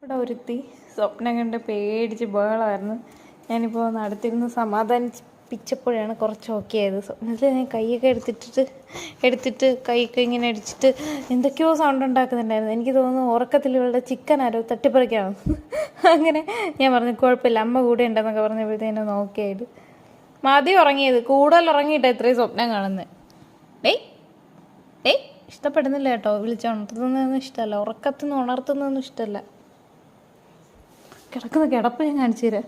ഇവിടെ ഒരുത്തി സ്വപ്നം കണ്ട് പേടിച്ച് ബഹളമായിരുന്നു. ഞാനിപ്പോൾ ഒന്ന് അടുത്തിരുന്ന് സമാധാനിപ്പിച്ചപ്പോഴാണ് കുറച്ച് ഓക്കെ ആയത്. സ്വപ്നത്തിൽ ഞാൻ കൈയൊക്കെ എടുത്തിട്ട് കൈയൊക്കെ ഇങ്ങനെ അടിച്ചിട്ട് എന്തൊക്കെയോ സൗണ്ട് ഉണ്ടാക്കുന്നുണ്ടായിരുന്നു. എനിക്ക് തോന്നുന്നു ഉറക്കത്തിലുള്ള ചിക്കൻ ആരോ തട്ടിപ്പറിക്കാണ്. അങ്ങനെ ഞാൻ പറഞ്ഞു കുഴപ്പമില്ല, അമ്മ കൂടെ ഉണ്ടെന്നൊക്കെ പറഞ്ഞപ്പോഴത്തേനും നോക്കിയായിട്ട് മതി ഉറങ്ങിയത്. കൂടുതൽ ഉറങ്ങിയിട്ടാണ് ഇത്രയും സ്വപ്നം കാണുന്നത്. ഇഷ്ടപ്പെടുന്നില്ല കേട്ടോ. വിളിച്ചുണർത്തുന്നതൊന്നും ഇഷ്ടമല്ല, ഉറക്കത്തിൽ നിന്ന് ഉണർത്തുന്നതൊന്നും ഇഷ്ടമല്ല. കിടക്കുന്ന കിടപ്പ് ഞാൻ കാണിച്ചു തരാം.